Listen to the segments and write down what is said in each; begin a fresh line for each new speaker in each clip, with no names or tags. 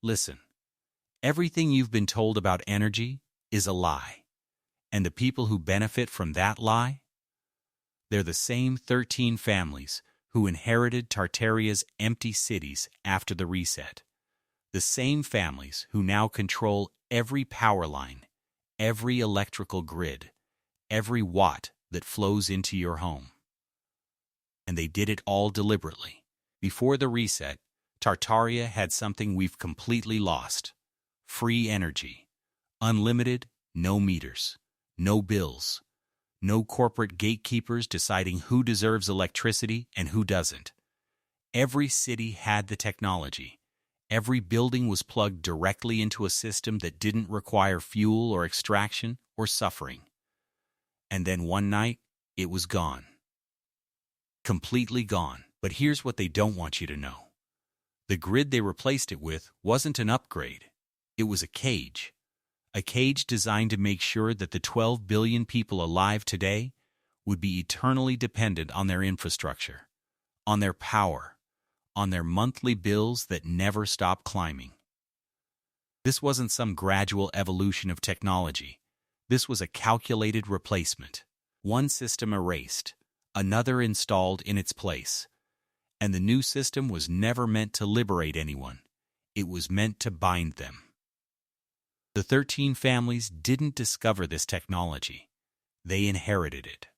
Listen, everything you've been told about energy is a lie. And the people who benefit from that lie? They're the same 13 families who inherited Tartaria's empty cities after the reset. The same families who now control every power line, every electrical grid, every watt that flows into your home. And they did it all deliberately. Before the reset, Tartaria had something we've completely lost: free energy. Unlimited, no meters, no bills, no corporate gatekeepers deciding who deserves electricity and who doesn't. Every city had the technology. Every building was plugged directly into a system that didn't require fuel or extraction or suffering. And then one night, it was gone. Completely gone. But here's what they don't want you to know. The grid they replaced it with wasn't an upgrade. It was a cage. A cage designed to make sure that the 12 billion people alive today would be eternally dependent on their infrastructure, on their power, on their monthly bills that never stop climbing. This wasn't some gradual evolution of technology. This was a calculated replacement. One system erased, another installed in its place. And the new system was never meant to liberate anyone. It was meant to bind them. The 13 families didn't discover this technology. They inherited it.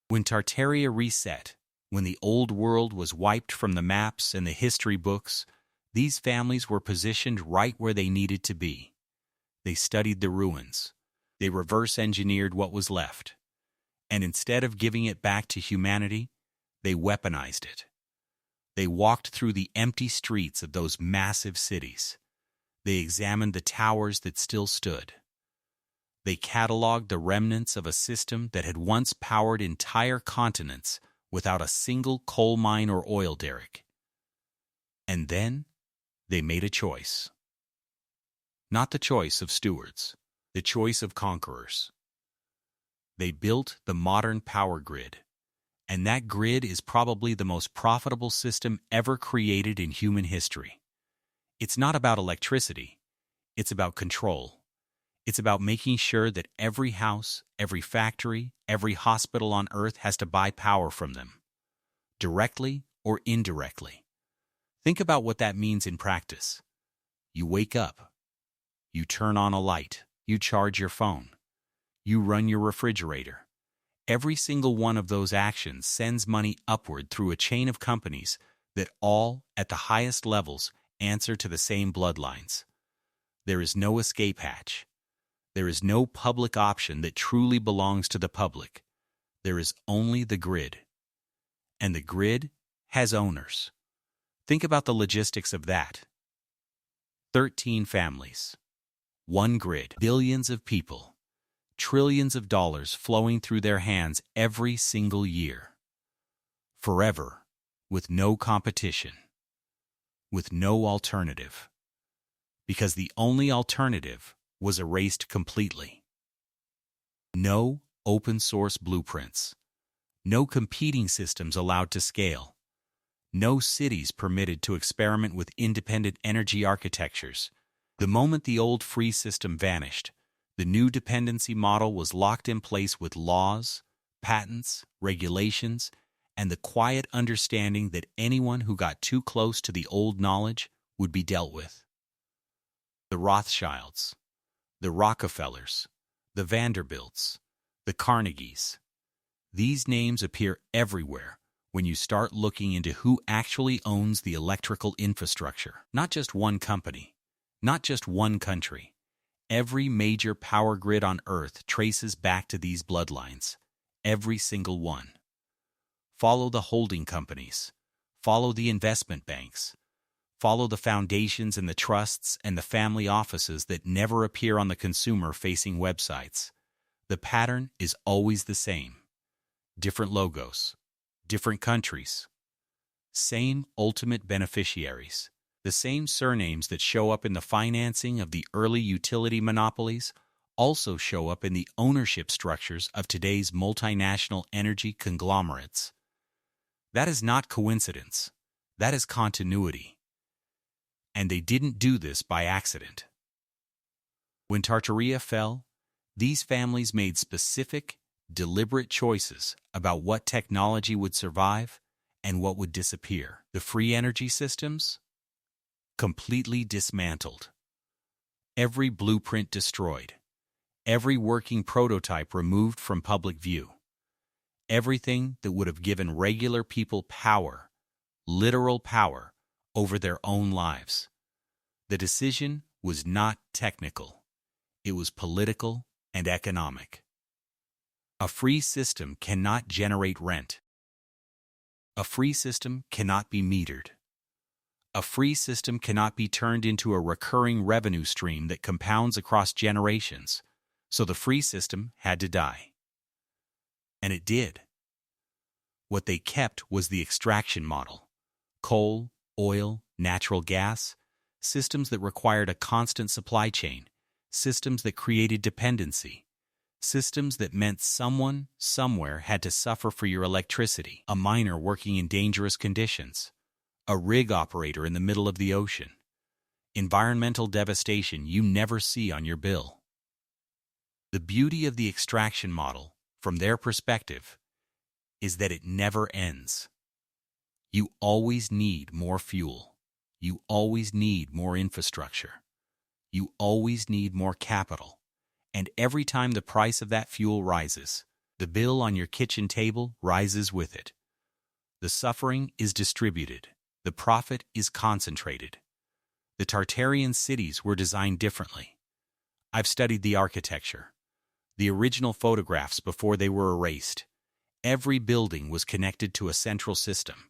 When Tartaria reset, when the old world was wiped from the maps and the history books, these families were positioned right where they needed to be. They studied the ruins. They reverse-engineered what was left. And instead of giving it back to humanity, they weaponized it. They walked through the empty streets of those massive cities. They examined the towers that still stood. They cataloged the remnants of a system that had once powered entire continents without a single coal mine or oil derrick. And then they made a choice. Not the choice of stewards, the choice of conquerors. They built the modern power grid. And that grid is probably the most profitable system ever created in human history. It's not about electricity. It's about control. It's about making sure that every house, every factory, every hospital on Earth has to buy power from them, directly or indirectly. Think about what that means in practice. You wake up. You turn on a light. You charge your phone. You run your refrigerator. Every single one of those actions sends money upward through a chain of companies that all, at the highest levels, answer to the same bloodlines. There is no escape hatch. There is no public option that truly belongs to the public. There is only the grid. And the grid has owners. Think about the logistics of that. 13 families. One grid. Billions of people. Trillions of dollars flowing through their hands every single year. Forever, with no competition, with no alternative. Because the only alternative was erased completely. No open-source blueprints. No competing systems allowed to scale. No cities permitted to experiment with independent energy architectures. The moment the old free system vanished, the new dependency model was locked in place with laws, patents, regulations, and the quiet understanding that anyone who got too close to the old knowledge would be dealt with. The Rothschilds, the Rockefellers, the Vanderbilts, the Carnegies. These names appear everywhere when you start looking into who actually owns the electrical infrastructure. Not just one company, not just one country. Every major power grid on Earth traces back to these bloodlines. Every single one. Follow the holding companies. Follow the investment banks. Follow the foundations and the trusts and the family offices that never appear on the consumer-facing websites. The pattern is always the same. Different logos. Different countries. Same ultimate beneficiaries. The same surnames that show up in the financing of the early utility monopolies also show up in the ownership structures of today's multinational energy conglomerates. That is not coincidence. That is continuity. And they didn't do this by accident. When Tartaria fell, these families made specific, deliberate choices about what technology would survive and what would disappear. The free energy systems? Completely dismantled. Every blueprint destroyed. Every working prototype removed from public view. Everything that would have given regular people power, literal power, over their own lives. The decision was not technical. It was political and economic. A free system cannot generate rent. A free system cannot be metered. A free system cannot be turned into a recurring revenue stream that compounds across generations, so the free system had to die. And it did. What they kept was the extraction model. Coal, oil, natural gas, systems that required a constant supply chain, systems that created dependency, systems that meant someone, somewhere had to suffer for your electricity, a miner working in dangerous conditions, a rig operator in the middle of the ocean, environmental devastation you never see on your bill. The beauty of the extraction model, from their perspective, is that it never ends. You always need more fuel. You always need more infrastructure. You always need more capital. And every time the price of that fuel rises, the bill on your kitchen table rises with it. The suffering is distributed. The profit is concentrated. The Tartarian cities were designed differently. I've studied the architecture, the original photographs before they were erased. Every building was connected to a central system.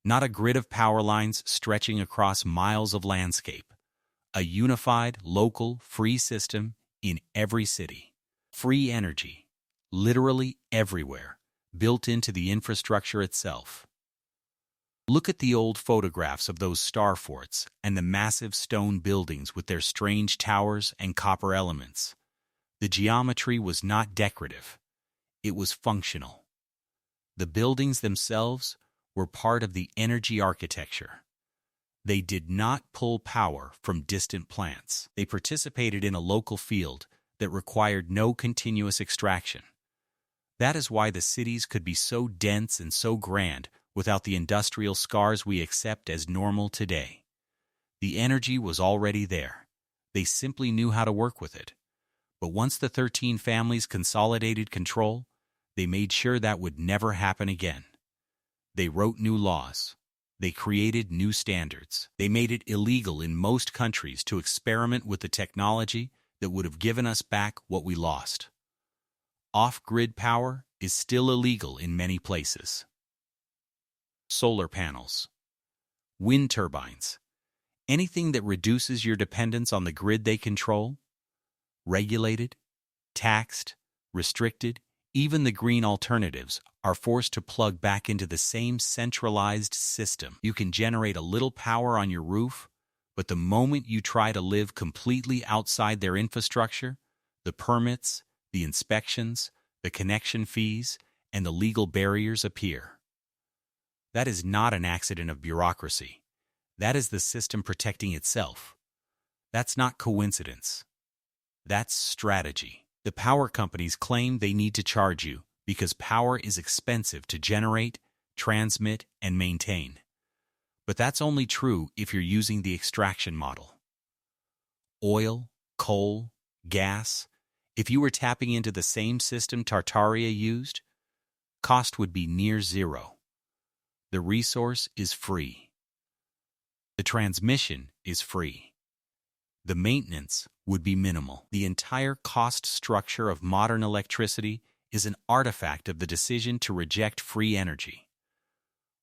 Not a grid of power lines stretching across miles of landscape. A unified, local, free system in every city. Free energy, literally everywhere, built into the infrastructure itself. Look at the old photographs of those star forts and the massive stone buildings with their strange towers and copper elements. The geometry was not decorative. It was functional. The buildings themselves were part of the energy architecture. They did not pull power from distant plants. They participated in a local field that required no continuous extraction. That is why the cities could be so dense and so grand without the industrial scars we accept as normal today. The energy was already there. They simply knew how to work with it. But once the 13 families consolidated control, they made sure that would never happen again. They wrote new laws. They created new standards. They made it illegal in most countries to experiment with the technology that would have given us back what we lost. Off-grid power is still illegal in many places. Solar panels, wind turbines, anything that reduces your dependence on the grid they control, regulated, taxed, restricted, even the green alternatives are forced to plug back into the same centralized system. You can generate a little power on your roof, but the moment you try to live completely outside their infrastructure, the permits, the inspections, the connection fees, and the legal barriers appear. That is not an accident of bureaucracy. That is the system protecting itself. That's not coincidence. That's strategy. The power companies claim they need to charge you because power is expensive to generate, transmit, and maintain. But that's only true if you're using the extraction model. Oil, coal, gas, if you were tapping into the same system Tartaria used, cost would be near zero. The resource is free. The transmission is free. The maintenance would be minimal. The entire cost structure of modern electricity is an artifact of the decision to reject free energy.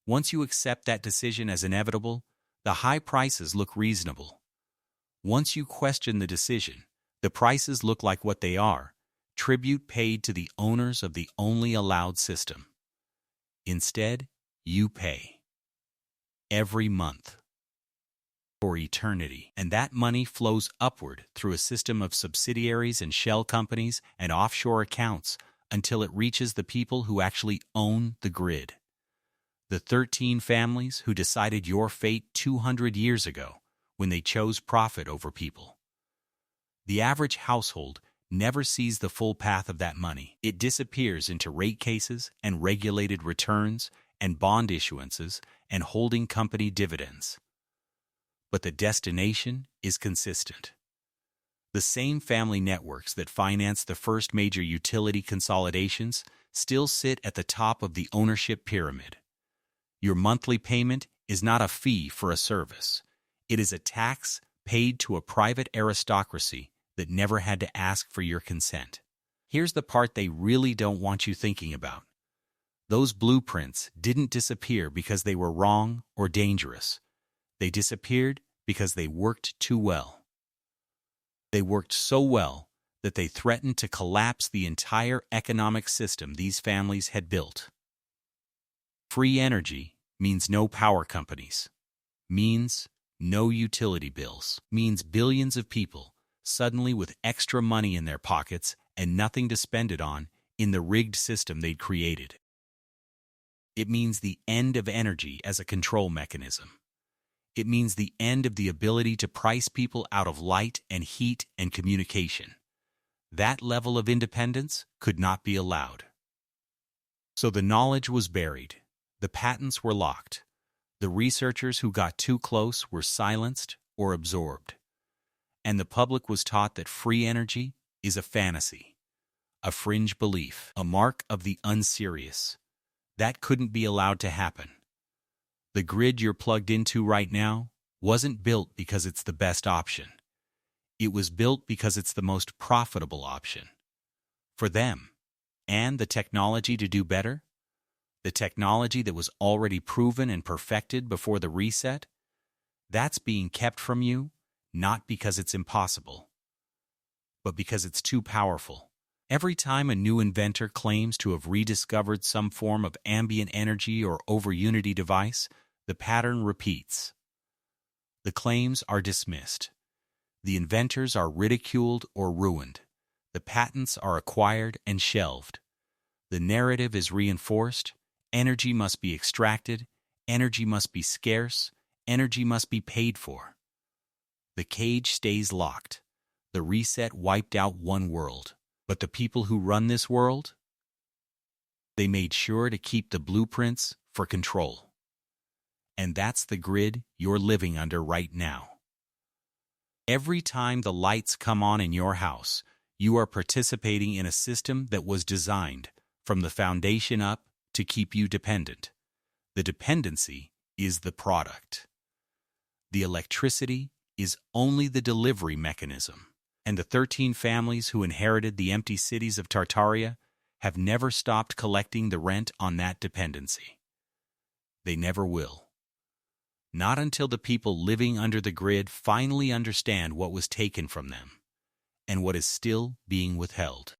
Once you accept that decision as inevitable, the high prices look reasonable. Once you question the decision, the prices look like what they are, tribute paid to the owners of the only allowed system. Instead, you pay. Every month. For eternity. And that money flows upward through a system of subsidiaries and shell companies and offshore accounts until it reaches the people who actually own the grid. The 13 families who decided your fate 200 years ago when they chose profit over people. The average household never sees the full path of that money. It disappears into rate cases and regulated returns and bond issuances and holding company dividends. But the destination is consistent. The same family networks that financed the first major utility consolidations still sit at the top of the ownership pyramid. Your monthly payment is not a fee for a service. It is a tax paid to a private aristocracy that never had to ask for your consent. Here's the part they really don't want you thinking about. Those blueprints didn't disappear because they were wrong or dangerous. They disappeared because they worked too well. They worked so well that they threatened to collapse the entire economic system these families had built. Free energy means no power companies, means no utility bills, means billions of people suddenly with extra money in their pockets and nothing to spend it on in the rigged system they'd created. It means the end of energy as a control mechanism. It means the end of the ability to price people out of light and heat and communication. That level of independence could not be allowed. So the knowledge was buried. The patents were locked. The researchers who got too close were silenced or absorbed. And the public was taught that free energy is a fantasy, a fringe belief, a mark of the unserious. That couldn't be allowed to happen. The grid you're plugged into right now wasn't built because it's the best option. It was built because it's the most profitable option. For them, and the technology to do better, the technology that was already proven and perfected before the reset, that's being kept from you not because it's impossible, but because it's too powerful. Every time a new inventor claims to have rediscovered some form of ambient energy or over-unity device, the pattern repeats. The claims are dismissed. The inventors are ridiculed or ruined. The patents are acquired and shelved. The narrative is reinforced. Energy must be extracted. Energy must be scarce. Energy must be paid for. The cage stays locked. The reset wiped out one world. But the people who run this world? They made sure to keep the blueprints for control. And that's the grid you're living under right now. Every time the lights come on in your house, you are participating in a system that was designed from the foundation up to keep you dependent. The dependency is the product. The electricity is only the delivery mechanism. And the 13 families who inherited the empty cities of Tartaria have never stopped collecting the rent on that dependency. They never will. Not until the people living under the grid finally understand what was taken from them and what is still being withheld.